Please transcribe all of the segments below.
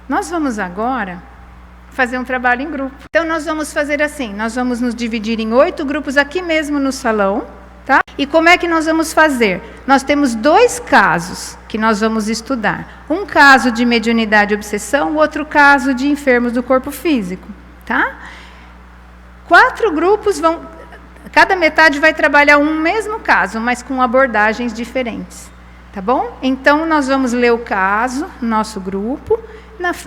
Nós vamos agora fazer um trabalho em grupo. Então, nós vamos fazer assim, nós vamos nos dividir em 8 grupos aqui mesmo no salão, tá? E como é que nós vamos fazer? Nós temos 2 casos que nós vamos estudar. Um caso de mediunidade e obsessão, o outro caso de enfermos do corpo físico, tá? 4 grupos vão... Cada metade vai trabalhar um mesmo caso, mas com abordagens diferentes, tá bom? Então, nós vamos ler o caso, nosso grupo.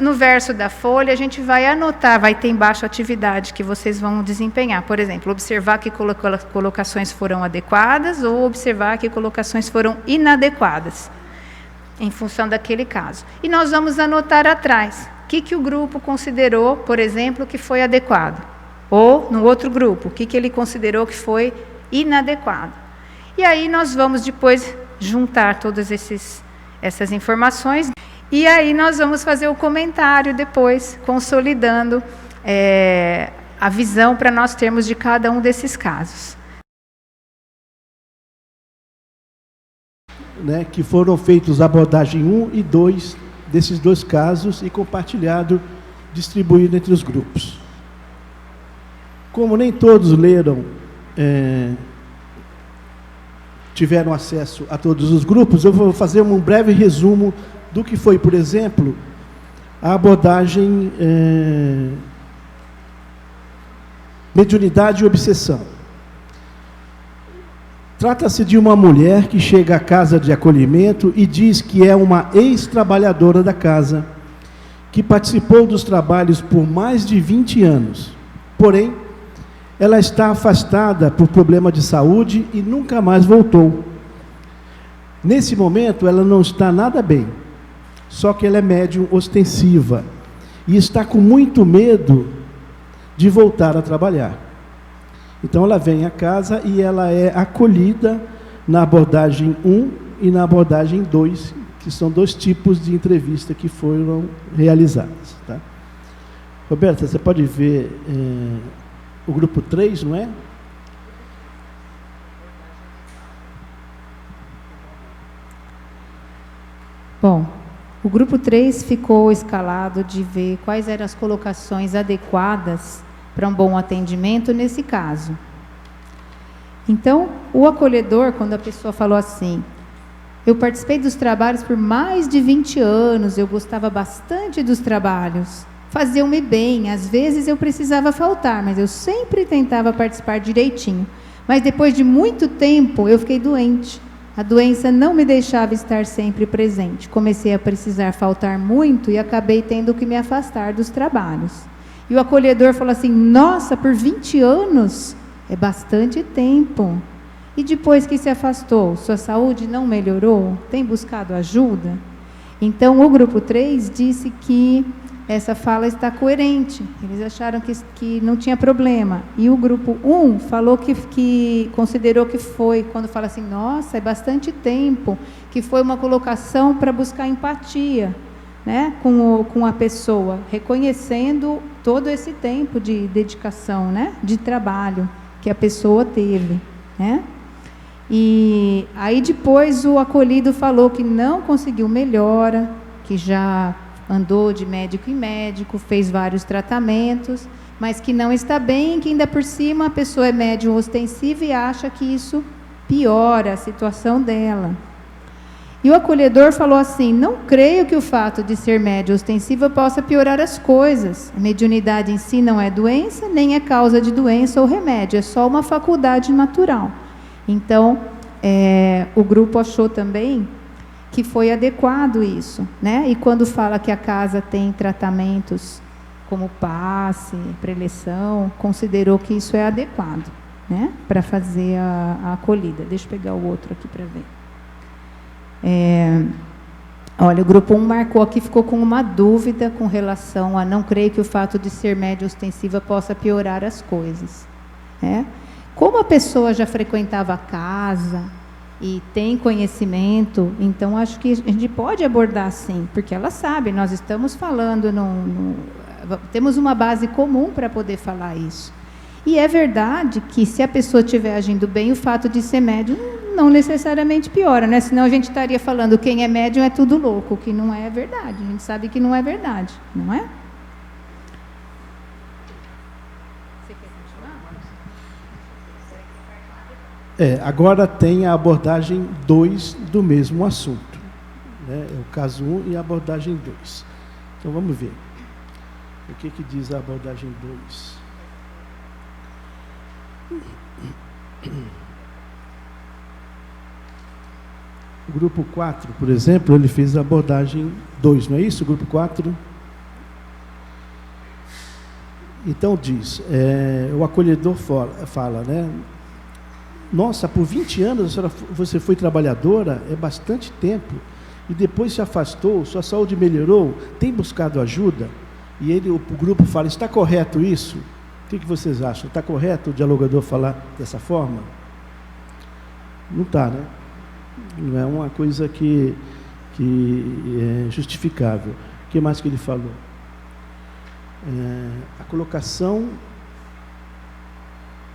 No verso da folha, a gente vai anotar, vai ter embaixo a atividade que vocês vão desempenhar. Por exemplo, observar que colocações foram adequadas ou observar que colocações foram inadequadas, em função daquele caso. E nós vamos anotar atrás o que o grupo considerou, por exemplo, que foi adequado. Ou, no outro grupo, o que ele considerou que foi inadequado. E aí nós vamos depois juntar todas essas informações. E aí nós vamos fazer o comentário depois, consolidando a visão para nós termos de cada um desses casos. Né, que foram feitos a abordagem 1 e 2 desses 2 casos e compartilhado, distribuído entre os grupos. Como nem todos leram, tiveram acesso a todos os grupos, eu vou fazer um breve resumo do que foi, por exemplo, a abordagem mediunidade e obsessão. Trata-se de uma mulher que chega à casa de acolhimento e diz que é uma ex-trabalhadora da casa, que participou dos trabalhos por mais de 20 anos. Porém, ela está afastada por problema de saúde e nunca mais voltou. Nesse momento, ela não está nada bem. Só que ela é médium ostensiva e está com muito medo de voltar a trabalhar. Então ela vem à casa e ela é acolhida na abordagem 1 e na abordagem 2, que são 2 tipos de entrevista que foram realizadas. Tá? Roberta, você pode ver o grupo 3, não é? Bom, o grupo 3 ficou escalado de ver quais eram as colocações adequadas para um bom atendimento nesse caso. Então, o acolhedor, quando a pessoa falou assim, eu participei dos trabalhos por mais de 20 anos, eu gostava bastante dos trabalhos, faziam-me bem, às vezes eu precisava faltar, mas eu sempre tentava participar direitinho. Mas depois de muito tempo, eu fiquei doente. A doença não me deixava estar sempre presente. Comecei a precisar faltar muito e acabei tendo que me afastar dos trabalhos. E o acolhedor falou assim, nossa, por 20 anos? É bastante tempo. E depois que se afastou, sua saúde não melhorou? Tem buscado ajuda? Então, o grupo 3 disse que essa fala está coerente. Eles acharam que não tinha problema. E o grupo 1 falou que considerou que foi, quando fala assim, nossa, é bastante tempo, que foi uma colocação para buscar empatia, né, com a pessoa, reconhecendo todo esse tempo de dedicação, né, de trabalho que a pessoa teve, né? E aí depois o acolhido falou que não conseguiu melhora, que já andou de médico em médico, fez vários tratamentos, mas que não está bem, que ainda por cima a pessoa é médium ostensiva e acha que isso piora a situação dela. E o acolhedor falou assim, não creio que o fato de ser médium ostensiva possa piorar as coisas. A mediunidade em si não é doença, nem é causa de doença ou remédio, é só uma faculdade natural. Então, o grupo achou também que foi adequado isso, né? E quando fala que a casa tem tratamentos como passe, preleção, considerou que isso é adequado, né? Para fazer a acolhida. Deixa eu pegar o outro aqui para ver. Olha, o grupo 1 marcou aqui, ficou com uma dúvida com relação a não creio que o fato de ser média ostensiva possa piorar as coisas, né? Como a pessoa já frequentava a casa e tem conhecimento, então acho que a gente pode abordar sim, porque ela sabe, nós estamos falando, temos uma base comum para poder falar isso. E é verdade que se a pessoa estiver agindo bem, o fato de ser médium não necessariamente piora, né? Senão a gente estaria falando quem é médium é tudo louco, que não é verdade. A gente sabe que não é verdade, não é? Você quer continuar? Agora tem a abordagem 2 do mesmo assunto, né? É o caso 1 e a abordagem 2. Então vamos ver. O que diz a abordagem 2? O grupo 4, por exemplo, ele fez a abordagem 2, não é isso? O grupo 4. Então diz, o acolhedor fala, né? Nossa, por 20 anos você foi trabalhadora, é bastante tempo, e depois se afastou, sua saúde melhorou, tem buscado ajuda? E o grupo fala, está correto isso? O que vocês acham? Está correto o dialogador falar dessa forma? Não está, né? Não é uma coisa que é justificável. O que mais que ele falou? A colocação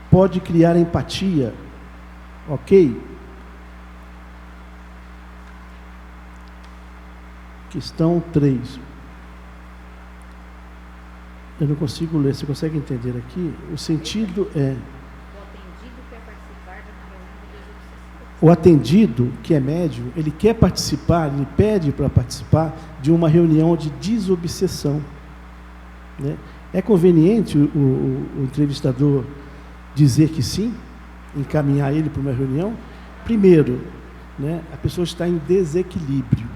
pode criar empatia, ok? Questão 3. Eu não consigo ler, você consegue entender aqui? O sentido é... O atendido, que é médium, ele quer participar, ele pede para participar de uma reunião de desobsessão, né? É conveniente o entrevistador dizer que sim, encaminhar ele para uma reunião? Primeiro, né, a pessoa está em desequilíbrio.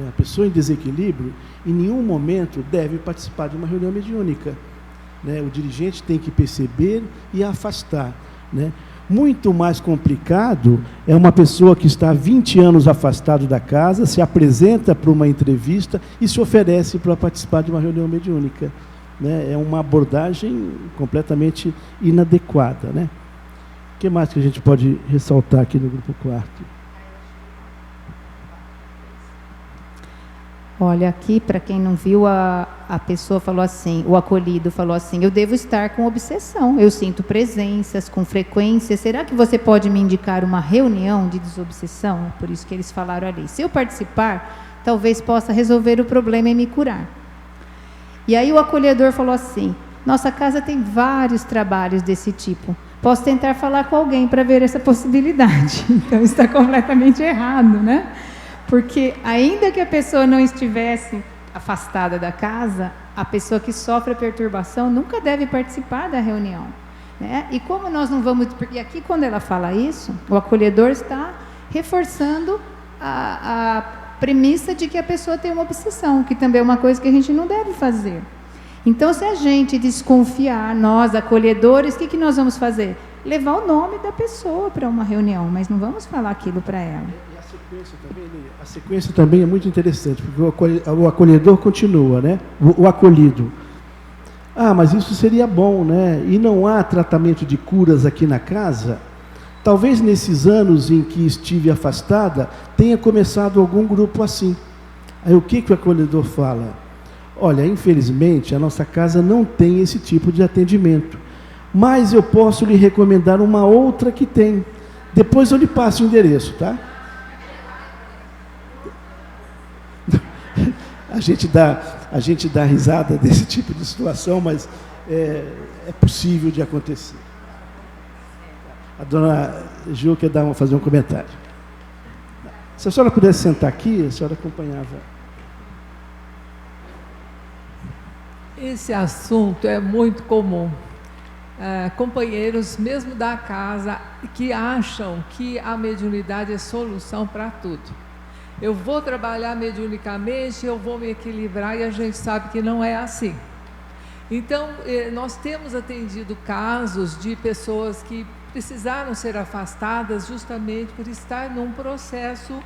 A pessoa em desequilíbrio, em nenhum momento deve participar de uma reunião mediúnica, né? O dirigente tem que perceber e afastar, né? Muito mais complicado é uma pessoa que está há 20 anos afastado da casa, se apresenta para uma entrevista e se oferece para participar de uma reunião mediúnica, né? É uma abordagem completamente inadequada, né? O que mais que a gente pode ressaltar aqui no grupo 4? Olha, aqui, para quem não viu, a pessoa falou assim, o acolhido falou assim, eu devo estar com obsessão, eu sinto presenças com frequência, será que você pode me indicar uma reunião de desobsessão? Por isso que eles falaram ali, se eu participar, talvez possa resolver o problema e me curar. E aí o acolhedor falou assim, nossa casa tem vários trabalhos desse tipo, posso tentar falar com alguém para ver essa possibilidade. Então está completamente errado, né? Porque ainda que a pessoa não estivesse afastada da casa, a pessoa que sofre a perturbação nunca deve participar da reunião, né? E como nós não vamos... E aqui quando ela fala isso, o acolhedor está reforçando a premissa de que a pessoa tem uma obsessão, que também é uma coisa que a gente não deve fazer. Então, se a gente desconfiar, nós acolhedores, o que nós vamos fazer? Levar o nome da pessoa para uma reunião, mas não vamos falar aquilo para ela. A sequência também é muito interessante, porque o acolhedor continua, né? O acolhido. Ah, mas isso seria bom, né? E não há tratamento de curas aqui na casa? Talvez nesses anos em que estive afastada, tenha começado algum grupo assim. Aí o que o acolhedor fala? Olha, infelizmente, a nossa casa não tem esse tipo de atendimento, mas eu posso lhe recomendar uma outra que tem. Depois eu lhe passo o endereço, tá? A gente dá risada desse tipo de situação, mas é possível de acontecer. A dona Gil quer fazer um comentário. Se a senhora pudesse sentar aqui, a senhora acompanhava. Esse assunto é muito comum. Companheiros, mesmo da casa, que acham que a mediunidade é solução para tudo. Eu vou trabalhar mediunicamente, eu vou me equilibrar, e a gente sabe que não é assim. Então, nós temos atendido casos de pessoas que precisaram ser afastadas justamente por estar num processo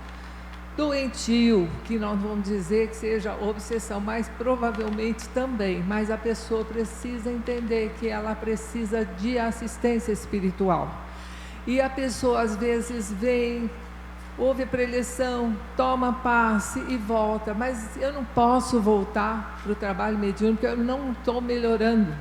doentio, que nós vamos dizer que seja obsessão, mas provavelmente também, mas a pessoa precisa entender que ela precisa de assistência espiritual. E a pessoa às vezes vem, ouve a preleção, toma passe e volta, mas eu não posso voltar para o trabalho mediúnico, porque eu não estou melhorando.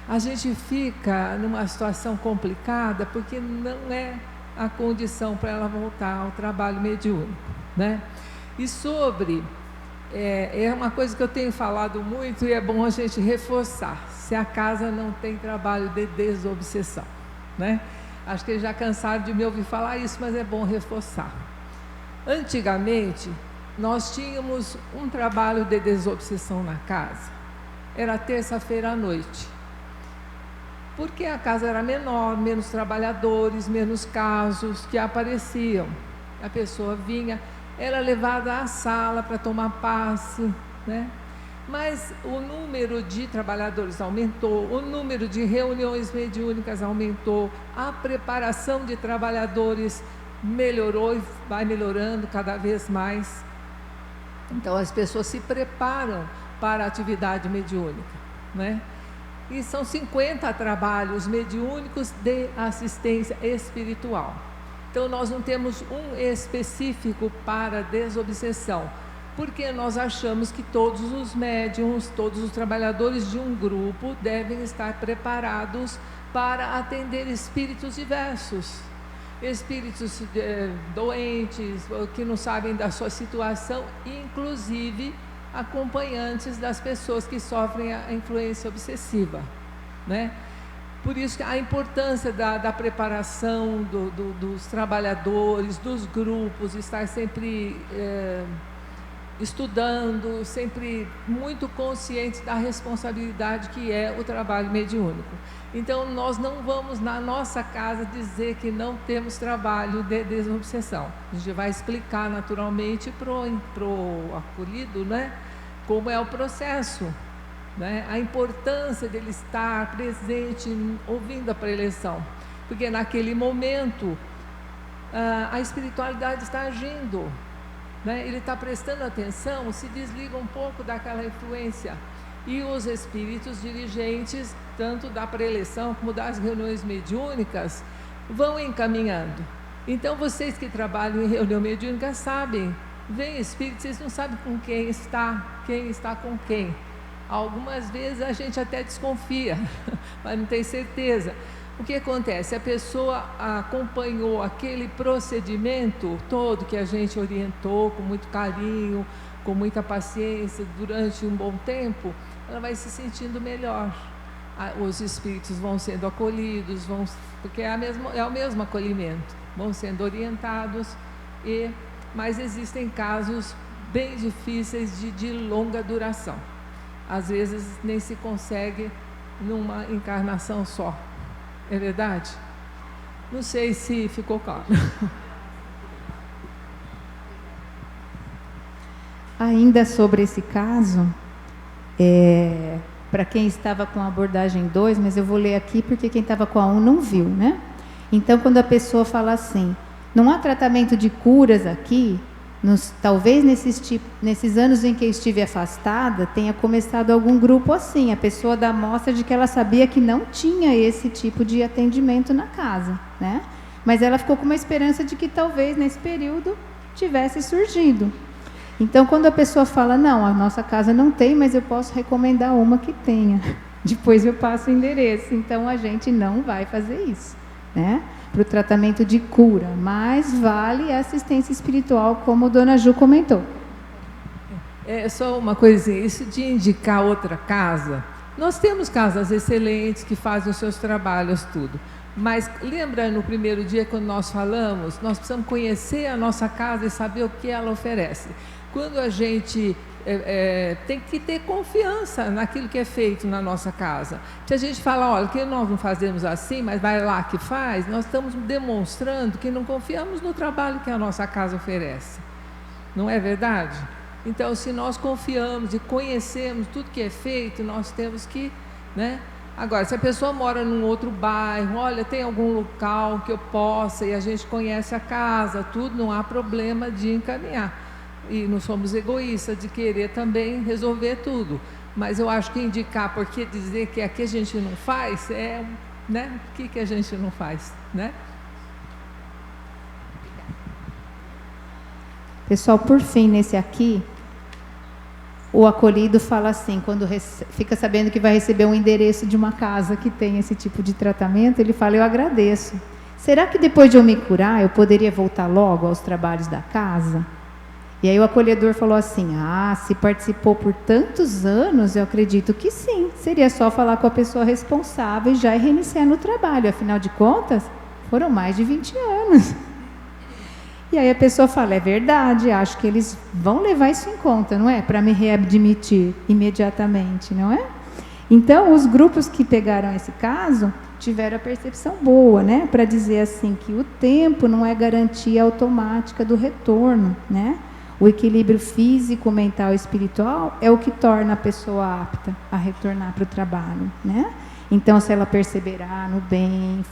A gente fica numa situação complicada, porque não é a condição para ela voltar ao trabalho mediúnico, né? E sobre, é uma coisa que eu tenho falado muito e é bom a gente reforçar, se a casa não tem trabalho de desobsessão, né? Acho que eles já cansaram de me ouvir falar isso, mas é bom reforçar. Antigamente, nós tínhamos um trabalho de desobsessão na casa, era terça-feira à noite, porque a casa era menor, menos trabalhadores, menos casos que apareciam. A pessoa vinha, era levada à sala para tomar passe, né? Mas o número de trabalhadores aumentou, o número de reuniões mediúnicas aumentou, a preparação de trabalhadores melhorou e vai melhorando cada vez mais. Então as pessoas se preparam para a atividade mediúnica, né? E são 50 trabalhos mediúnicos de assistência espiritual. Então nós não temos um específico para desobsessão, porque nós achamos que todos os médiuns, todos os trabalhadores de um grupo devem estar preparados para atender espíritos diversos, espíritos doentes, que não sabem da sua situação, inclusive acompanhantes das pessoas que sofrem a influência obsessiva, né? Por isso que a importância da preparação dos trabalhadores, dos grupos, estar sempre estudando, sempre muito conscientes da responsabilidade que é o trabalho mediúnico. Então nós não vamos na nossa casa dizer que não temos trabalho de desobsessão. A gente vai explicar naturalmente pro acolhido, né, como é o processo, né, a importância dele estar presente, ouvindo a preleção, porque naquele momento a espiritualidade está agindo, né, ele está prestando atenção, se desliga um pouco daquela influência, e os espíritos dirigentes, tanto da preleção como das reuniões mediúnicas, vão encaminhando. Então vocês que trabalham em reunião mediúnica sabem, vem espírito, vocês não sabem com quem está com quem. Algumas vezes a gente até desconfia, mas não tem certeza. O que acontece? A pessoa acompanhou aquele procedimento todo que a gente orientou com muito carinho, com muita paciência, durante um bom tempo, ela vai se sentindo melhor. Os espíritos vão sendo acolhidos, porque é o mesmo acolhimento, vão sendo orientados, mas existem casos bem difíceis de longa duração. Às vezes nem se consegue numa encarnação só. É verdade? Não sei se ficou claro. Ainda sobre esse caso, para quem estava com a abordagem 2, mas eu vou ler aqui porque quem estava com a 1 não viu, né? Então, quando a pessoa fala assim, não há tratamento de curas aqui, talvez nesses anos em que eu estive afastada, tenha começado algum grupo assim, a pessoa dá mostra de que ela sabia que não tinha esse tipo de atendimento na casa, né? Mas ela ficou com uma esperança de que talvez nesse período tivesse surgido. Então, quando a pessoa fala, não, a nossa casa não tem, mas eu posso recomendar uma que tenha, depois eu passo o endereço. Então, a gente não vai fazer isso, né? Para o tratamento de cura, mas vale a assistência espiritual, como a dona Ju comentou. Só uma coisinha, isso de indicar outra casa, nós temos casas excelentes que fazem os seus trabalhos, tudo. Mas lembra no primeiro dia, quando nós falamos, nós precisamos conhecer a nossa casa e saber o que ela oferece. Quando a gente tem que ter confiança naquilo que é feito na nossa casa. Se a gente fala, olha, que nós não fazemos assim, mas vai lá que faz, nós estamos demonstrando que não confiamos no trabalho que a nossa casa oferece. Não é verdade? Então, se nós confiamos e conhecemos tudo que é feito, nós temos que, né? Agora, se a pessoa mora num outro bairro, olha, tem algum local que eu possa, e a gente conhece a casa, tudo, não há problema de encaminhar. E não somos egoístas de querer também resolver tudo. Mas eu acho que indicar, porque dizer que aqui a gente não faz, né? O que a gente não faz, né? Pessoal, por fim, nesse aqui, o acolhido fala assim, quando fica sabendo que vai receber um endereço de uma casa que tem esse tipo de tratamento, ele fala, eu agradeço. será que depois de eu me curar, eu poderia voltar logo aos trabalhos da casa? E aí o acolhedor falou assim, se participou por tantos anos, eu acredito que sim. Seria só falar com a pessoa responsável e já reiniciar no trabalho. Afinal de contas, foram mais de 20 anos. E aí a pessoa fala, é verdade, acho que eles vão levar isso em conta, não é? Para me readmitir imediatamente, não é? Então, os grupos que pegaram esse caso tiveram a percepção boa, né? Para dizer assim que o tempo não é garantia automática do retorno, né? O equilíbrio físico, mental e espiritual é o que torna a pessoa apta a retornar para o trabalho, né? Então, se ela perseverar no bem,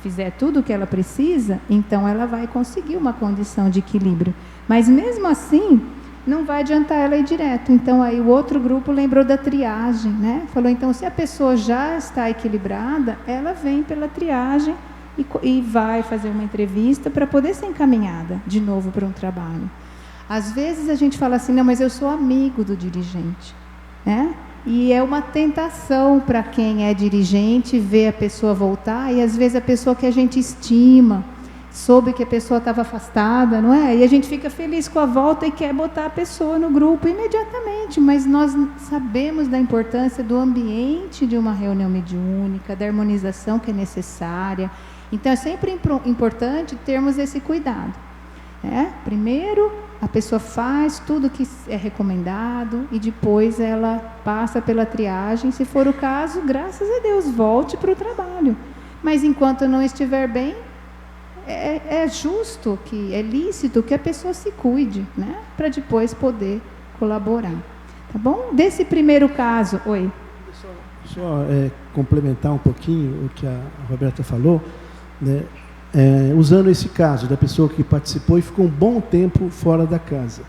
fizer tudo o que ela precisa, então ela vai conseguir uma condição de equilíbrio. Mas mesmo assim, não vai adiantar ela ir direto. Então, aí o outro grupo lembrou da triagem, né? Falou, então, se a pessoa já está equilibrada, ela vem pela triagem e vai fazer uma entrevista para poder ser encaminhada de novo para um trabalho. Às vezes a gente fala assim, não, mas eu sou amigo do dirigente, né? E é uma tentação para quem é dirigente ver a pessoa voltar, e às vezes a pessoa que a gente estima, soube que a pessoa estava afastada, não é? E a gente fica feliz com a volta e quer botar a pessoa no grupo imediatamente, mas nós sabemos da importância do ambiente de uma reunião mediúnica, da harmonização que é necessária. Então é sempre importante termos esse cuidado. Primeiro, a pessoa faz tudo que é recomendado e depois ela passa pela triagem. Se for o caso, graças a Deus, volte para o trabalho. Mas enquanto não estiver bem, é justo, é lícito que a pessoa se cuide, né? Para depois poder colaborar. Tá bom? Desse primeiro caso... Oi. Só complementar um pouquinho o que a Roberta falou, né? Usando esse caso da pessoa que participou e ficou um bom tempo fora da casa.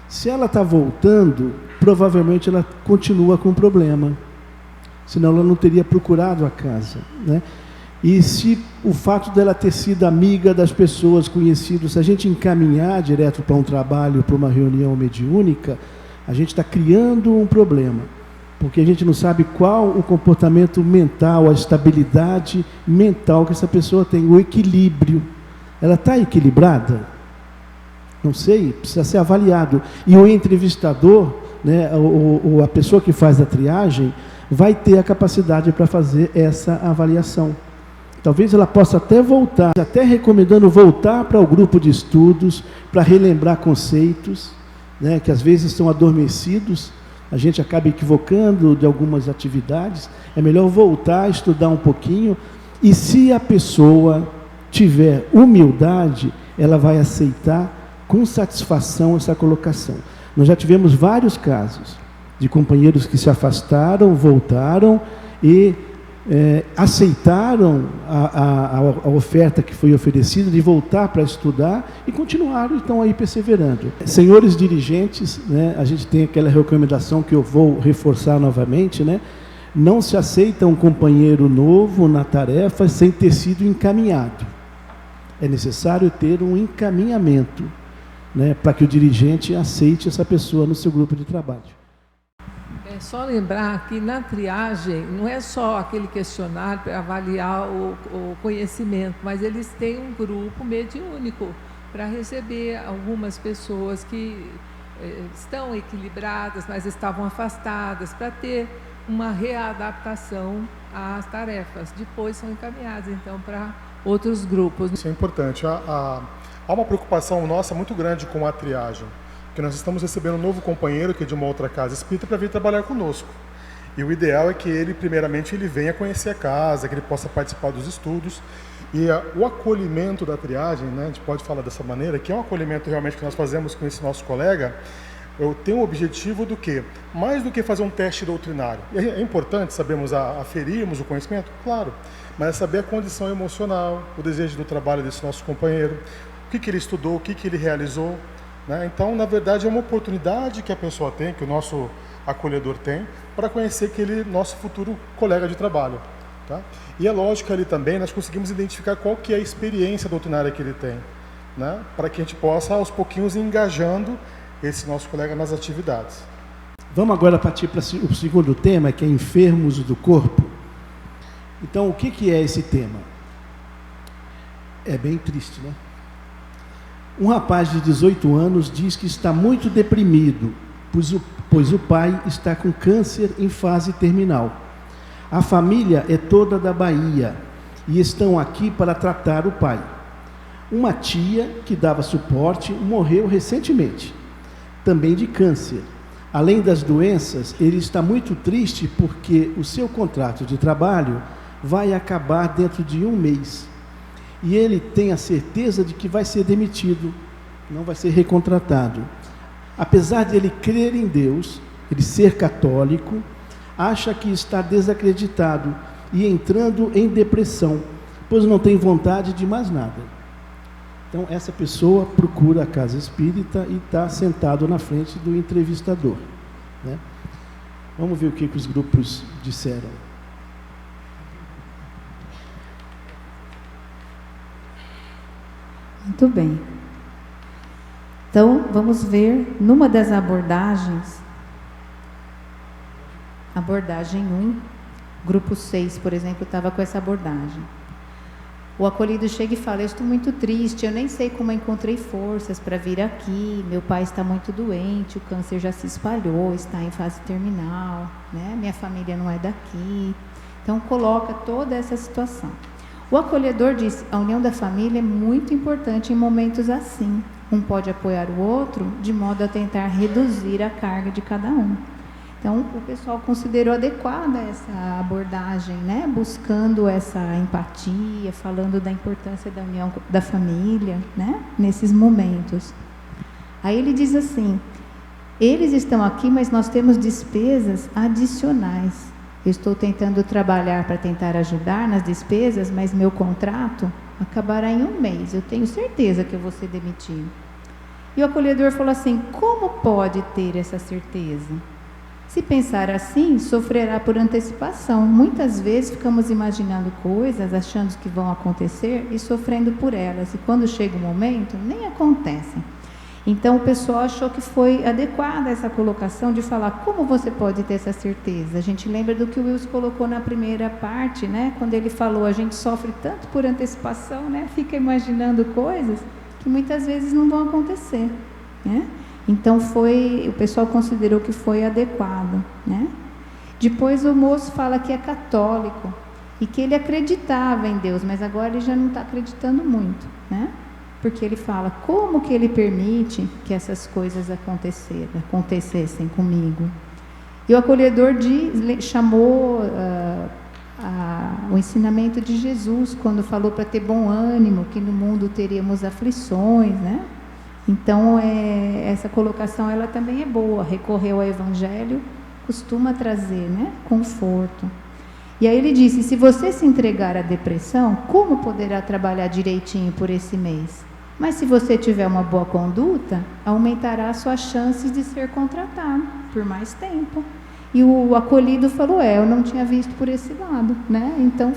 Se ela está voltando, provavelmente ela continua com o problema, senão ela não teria procurado a casa, né? E se o fato dela ter sido amiga das pessoas, conhecidas, se a gente encaminhar direto para um trabalho, para uma reunião mediúnica, a gente está criando um problema. Porque a gente não sabe qual o comportamento mental, a estabilidade mental que essa pessoa tem, o equilíbrio. Ela está equilibrada? Não sei, precisa ser avaliado. E o entrevistador, né, a pessoa que faz a triagem, vai ter a capacidade para fazer essa avaliação. Talvez ela possa até voltar, até recomendando voltar para o grupo de estudos, para relembrar conceitos, né, que às vezes estão adormecidos. A gente acaba equivocando de algumas atividades, é melhor voltar a estudar um pouquinho, e se a pessoa tiver humildade, ela vai aceitar com satisfação essa colocação. Nós já tivemos vários casos de companheiros que se afastaram, voltaram e aceitaram a oferta que foi oferecida de voltar para estudar e continuaram, estão aí perseverando. Senhores dirigentes, né, a gente tem aquela recomendação que eu vou reforçar novamente, né? Não se aceita um companheiro novo na tarefa sem ter sido encaminhado. É necessário ter um encaminhamento, né, para que o dirigente aceite essa pessoa no seu grupo de trabalho. É só lembrar que na triagem não é só aquele questionário para avaliar o conhecimento, mas eles têm um grupo mediúnico para receber algumas pessoas que estão equilibradas, mas estavam afastadas, para ter uma readaptação às tarefas. Depois são encaminhadas, então, para outros grupos. Isso é importante. Há uma preocupação nossa muito grande com a triagem, que nós estamos recebendo um novo companheiro que é de uma outra casa espírita para vir trabalhar conosco. E o ideal é que ele, primeiramente, ele venha conhecer a casa, que ele possa participar dos estudos. E o acolhimento da triagem, né, a gente pode falar dessa maneira, que é um acolhimento realmente que nós fazemos com esse nosso colega, eu tenho o objetivo do quê? Mais do que fazer um teste doutrinário. É importante sabermos aferirmos o conhecimento? Claro, mas é saber a condição emocional, o desejo do trabalho desse nosso companheiro, o que ele estudou, o que ele realizou. Então, na verdade, é uma oportunidade que a pessoa tem, que o nosso acolhedor tem, para conhecer aquele nosso futuro colega de trabalho. Tá? E é lógico que ali também nós conseguimos identificar qual que é a experiência doutrinária que ele tem, né? Para que a gente possa, aos pouquinhos, ir engajando esse nosso colega nas atividades. Vamos agora partir para o segundo tema, que é enfermos do corpo. Então, o que é esse tema? É bem triste, né? Um rapaz de 18 anos diz que está muito deprimido, pois o pai está com câncer em fase terminal. A família é toda da Bahia e estão aqui para tratar o pai. Uma tia que dava suporte morreu recentemente, também de câncer. Além das doenças, ele está muito triste porque o seu contrato de trabalho vai acabar dentro de 1 mês. E ele tem a certeza de que vai ser demitido, não vai ser recontratado. Apesar de ele crer em Deus, ele ser católico, acha que está desacreditado e entrando em depressão, pois não tem vontade de mais nada. Então, essa pessoa procura a casa espírita e está sentado na frente do entrevistador, né? Vamos ver o que os grupos disseram. Muito bem. Então, vamos ver numa das abordagens, abordagem 1, grupo 6, por exemplo, estava com essa abordagem. O acolhido chega e fala: eu estou muito triste, eu nem sei como eu encontrei forças para vir aqui, meu pai está muito doente, o câncer já se espalhou, está em fase terminal, né? Minha família não é daqui. Então, coloca toda essa situação. O acolhedor diz: a união da família é muito importante em momentos assim. Um pode apoiar o outro de modo a tentar reduzir a carga de cada um. Então, o pessoal considerou adequada essa abordagem, né? Buscando essa empatia, falando da importância da união da família, né? Nesses momentos. Aí ele diz assim: eles estão aqui, mas nós temos despesas adicionais. Eu estou tentando trabalhar para tentar ajudar nas despesas, mas meu contrato acabará em 1 mês. Eu tenho certeza que eu vou ser demitido. E o acolhedor falou assim: como pode ter essa certeza? Se pensar assim, sofrerá por antecipação. Muitas vezes ficamos imaginando coisas, achando que vão acontecer e sofrendo por elas. E quando chega o momento, nem acontecem. Então, o pessoal achou que foi adequada essa colocação de falar: como você pode ter essa certeza? A gente lembra do que o Wilson colocou na primeira parte, né? Quando ele falou: a gente sofre tanto por antecipação, né? Fica imaginando coisas que muitas vezes não vão acontecer, né? Então, o pessoal considerou que foi adequado, né? Depois o moço fala que é católico e que ele acreditava em Deus, mas agora ele já não está acreditando muito, né? Porque ele fala: como que ele permite que essas coisas acontecessem comigo? E o acolhedor chamou o ensinamento de Jesus, quando falou para ter bom ânimo, que no mundo teríamos aflições, né? Então, essa colocação ela também é boa. Recorrer ao Evangelho costuma trazer, né, conforto. E aí ele disse: se você se entregar à depressão, como poderá trabalhar direitinho por esse mês? Mas se você tiver uma boa conduta, aumentará suas chances de ser contratado por mais tempo. E o acolhido falou: eu não tinha visto por esse lado, né? Então,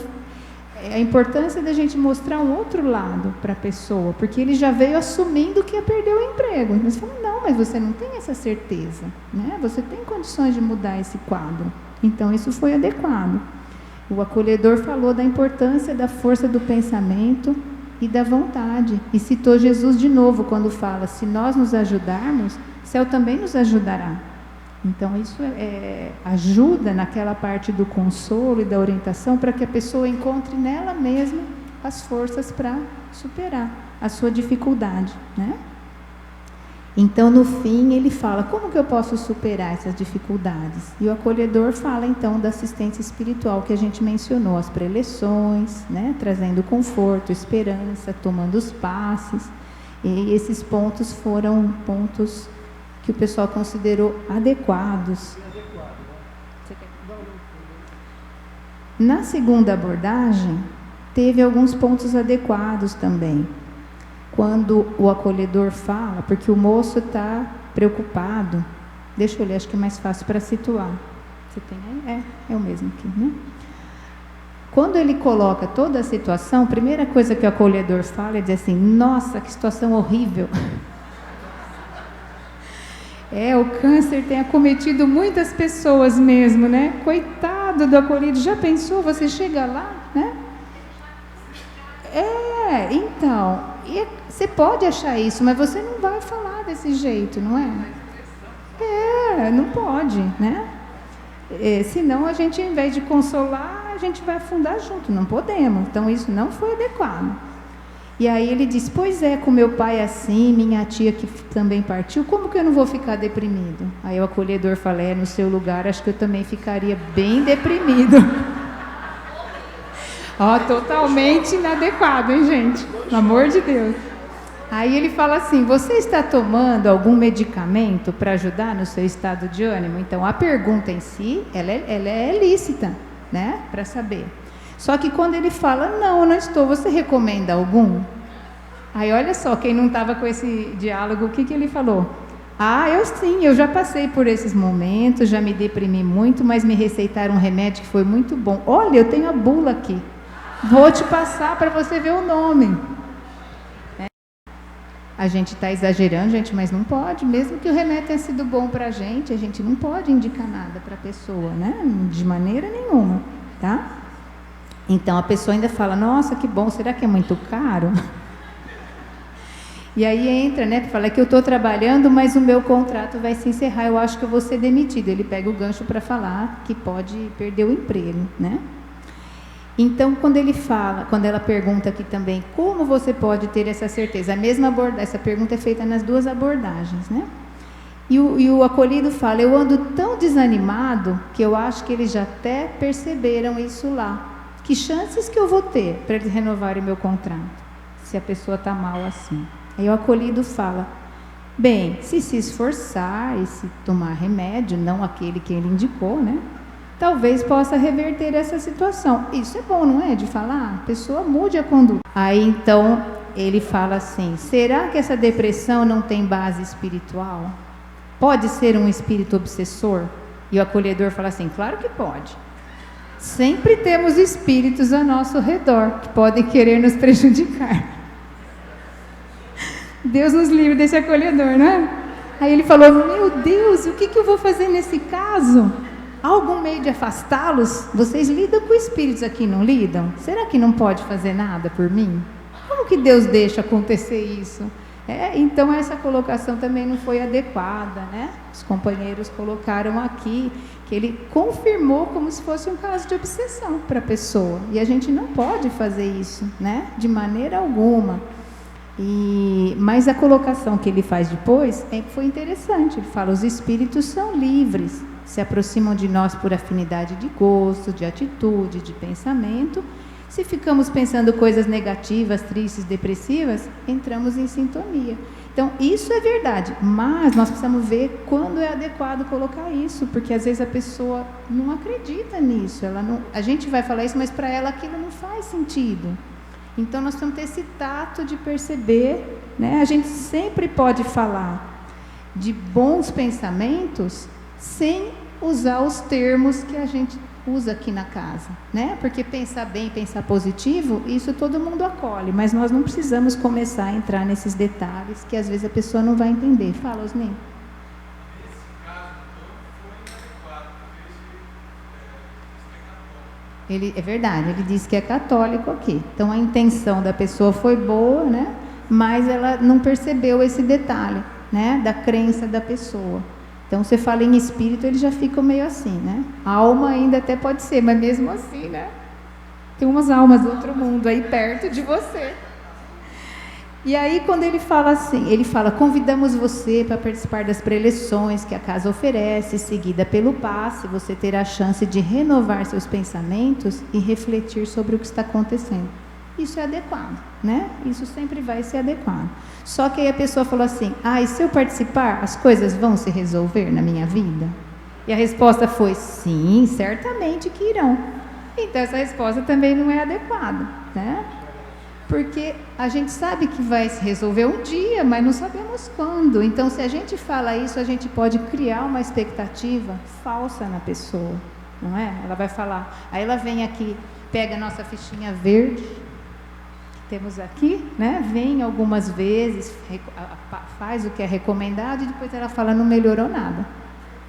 a importância da gente mostrar um outro lado para a pessoa, porque ele já veio assumindo que ia perder o emprego. Mas falou: não, mas você não tem essa certeza, né? Você tem condições de mudar esse quadro. Então, isso foi adequado. O acolhedor falou da importância da força do pensamento e da vontade, e citou Jesus de novo quando fala: se nós nos ajudarmos, o céu também nos ajudará. Então isso ajuda naquela parte do consolo e da orientação, para que a pessoa encontre nela mesma as forças para superar a sua dificuldade, né? Então, no fim, ele fala: como que eu posso superar essas dificuldades? E o acolhedor fala, então, da assistência espiritual que a gente mencionou, as preleções, né? Trazendo conforto, esperança, tomando os passes. E esses pontos foram pontos que o pessoal considerou adequados. Na segunda abordagem, teve alguns pontos adequados também. Quando o acolhedor fala, porque o moço está preocupado, deixa eu ler, acho que é mais fácil para situar. Você tem aí? É o mesmo aqui, né? Quando ele coloca toda a situação, a primeira coisa que o acolhedor fala é dizer assim: nossa, que situação horrível. O câncer tem acometido muitas pessoas mesmo, né? Coitado do acolhido, já pensou? Você chega lá, né? Então, você pode achar isso, mas você não vai falar desse jeito, não é? Não pode, né? Senão a gente, ao invés de consolar, a gente vai afundar junto, não podemos. Então isso não foi adequado. E aí ele disse, pois é, com meu pai assim, minha tia que também partiu, como que eu não vou ficar deprimido? Aí o acolhedor fala, no seu lugar acho que eu também ficaria bem deprimido. Totalmente inadequado, hein, gente? Pelo amor de Deus. Aí ele fala assim, você está tomando algum medicamento para ajudar no seu estado de ânimo? Então a pergunta em si, ela é lícita, né? Para saber. Só que quando ele fala, não, eu não estou, você recomenda algum? Aí olha só, quem não estava com esse diálogo, o que ele falou? Eu já passei por esses momentos, já me deprimi muito, mas me receitaram um remédio que foi muito bom. Olha, eu tenho a bula aqui, vou te passar para você ver o nome. A gente está exagerando, gente, mas não pode, mesmo que o remédio tenha sido bom para a gente não pode indicar nada para a pessoa, né? De maneira nenhuma, tá? Então a pessoa ainda fala, nossa, que bom, será que é muito caro? E aí entra, né, fala que eu estou trabalhando, mas o meu contrato vai se encerrar, eu acho que eu vou ser demitido. Ele pega o gancho para falar que pode perder o emprego, né? Então, quando ela pergunta aqui também, como você pode ter essa certeza? Essa pergunta é feita nas duas abordagens, né? E o acolhido fala, eu ando tão desanimado que eu acho que eles já até perceberam isso lá. Que chances que eu vou ter para eles renovarem meu contrato, se a pessoa está mal assim? Aí o acolhido fala, bem, se esforçar e se tomar remédio, não aquele que ele indicou, né? Talvez possa reverter essa situação. Isso é bom, não é? De falar, a pessoa mude a conduta. Aí então ele fala assim, será que essa depressão não tem base espiritual? Pode ser um espírito obsessor? E o acolhedor fala assim, claro que pode. Sempre temos espíritos ao nosso redor que podem querer nos prejudicar. Deus nos livre desse acolhedor, né? Aí ele falou, meu Deus, o que eu vou fazer nesse caso? Há algum meio de afastá-los? Vocês lidam com espíritos aqui, não lidam? Será que não pode fazer nada por mim? Como que Deus deixa acontecer isso? Então essa colocação também não foi adequada, né? Os companheiros colocaram aqui que ele confirmou como se fosse um caso de obsessão para a pessoa. E a gente não pode fazer isso, né? De maneira alguma. Mas a colocação que ele faz depois foi interessante. Ele fala, os espíritos são livres, se aproximam de nós por afinidade de gosto, de atitude, de pensamento. Se ficamos pensando coisas negativas, tristes, depressivas, entramos em sintonia. Então, isso é verdade, mas nós precisamos ver quando é adequado colocar isso, porque às vezes a pessoa não acredita nisso. A gente vai falar isso, mas para ela aquilo não faz sentido. Então, nós temos que ter esse tato de perceber, né? A gente sempre pode falar de bons pensamentos sem usar os termos que a gente usa aqui na casa, né? Porque pensar bem, pensar positivo, isso todo mundo acolhe, mas nós não precisamos começar a entrar nesses detalhes que às vezes a pessoa não vai entender. Fala, Osni. É verdade, ele disse que é católico aqui. Então a intenção da pessoa foi boa, né? Mas ela não percebeu esse detalhe, né? Da crença da pessoa. Então, você fala em espírito, eles já ficam meio assim, né? Alma ainda até pode ser, mas mesmo assim, né? Tem umas almas do outro mundo aí perto de você. E aí, quando ele fala assim, ele fala, convidamos você para participar das preleções que a casa oferece, seguida pelo passe, você terá a chance de renovar seus pensamentos e refletir sobre o que está acontecendo. Isso é adequado, né? Isso sempre vai ser adequado. Só que aí a pessoa falou assim, e se eu participar, as coisas vão se resolver na minha vida? E a resposta foi, sim, certamente que irão. Então essa resposta também não é adequada, né? Porque a gente sabe que vai se resolver um dia, mas não sabemos quando. Então se a gente fala isso, a gente pode criar uma expectativa falsa na pessoa, não é? Ela vai falar, aí ela vem aqui, pega a nossa fichinha verde, temos aqui, né? Vem algumas vezes, faz o que é recomendado e depois ela fala, não melhorou nada.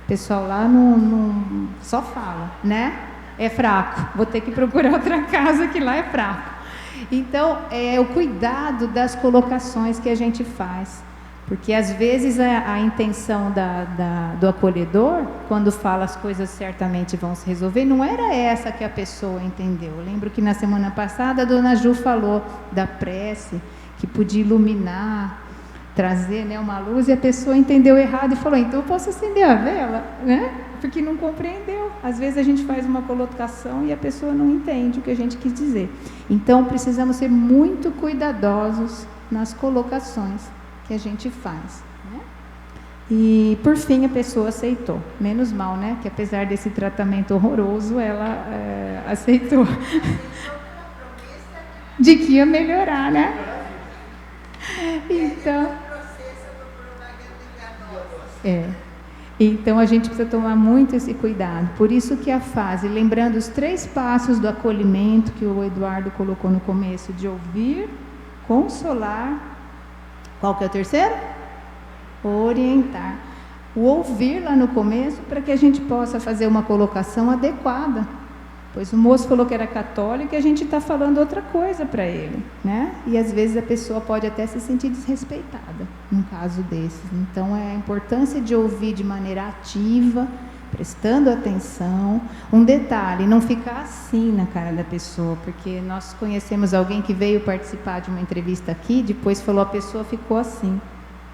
O pessoal lá não só fala, né? É fraco, vou ter que procurar outra casa que lá é fraco. Então, é o cuidado das colocações que a gente faz. Porque, às vezes, a intenção do acolhedor, quando fala as coisas certamente vão se resolver, não era essa que a pessoa entendeu. Eu lembro que na semana passada a dona Ju falou da prece, que podia iluminar, trazer, né, uma luz, e a pessoa entendeu errado e falou, então eu posso acender a vela, né? Porque não compreendeu. Às vezes a gente faz uma colocação e a pessoa não entende o que a gente quis dizer. Então, precisamos ser muito cuidadosos nas colocações que a gente faz, né? E, por fim, a pessoa aceitou. Menos mal, né? Que apesar desse tratamento horroroso, ela aceitou. De que ia melhorar, né? Então a gente precisa tomar muito esse cuidado. Por isso que a fase, lembrando os 3 passos do acolhimento que o Eduardo colocou no começo, de ouvir, consolar, qual que é o terceiro? Orientar. O ouvir lá no começo, para que a gente possa fazer uma colocação adequada. Pois o moço falou que era católico e a gente está falando outra coisa para ele, né? E às vezes a pessoa pode até se sentir desrespeitada num caso desses. Então, é a importância de ouvir de maneira ativa, prestando atenção. Um detalhe, não ficar assim na cara da pessoa, porque nós conhecemos alguém que veio participar de uma entrevista aqui, depois falou, a pessoa ficou assim.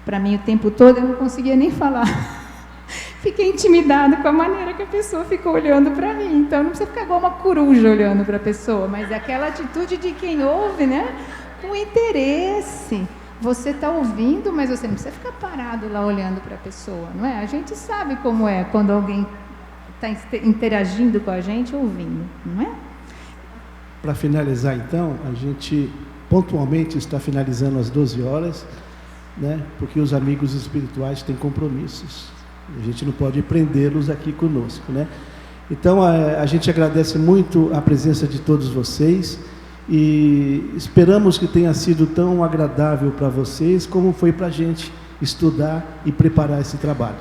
Para mim, o tempo todo, eu não conseguia nem falar. Fiquei intimidada com a maneira que a pessoa ficou olhando para mim. Então, não precisa ficar igual uma coruja olhando para a pessoa, mas é aquela atitude de quem ouve, né? Com interesse. Você está ouvindo, mas você não precisa ficar parado lá olhando para a pessoa, não é? A gente sabe como é quando alguém está interagindo com a gente, ouvindo, não é? Para finalizar, então, a gente pontualmente está finalizando às 12 horas, né? Porque os amigos espirituais têm compromissos. A gente não pode prendê-los aqui conosco, né? Então, a gente agradece muito a presença de todos vocês e esperamos que tenha sido tão agradável para vocês como foi para a gente estudar e preparar esse trabalho.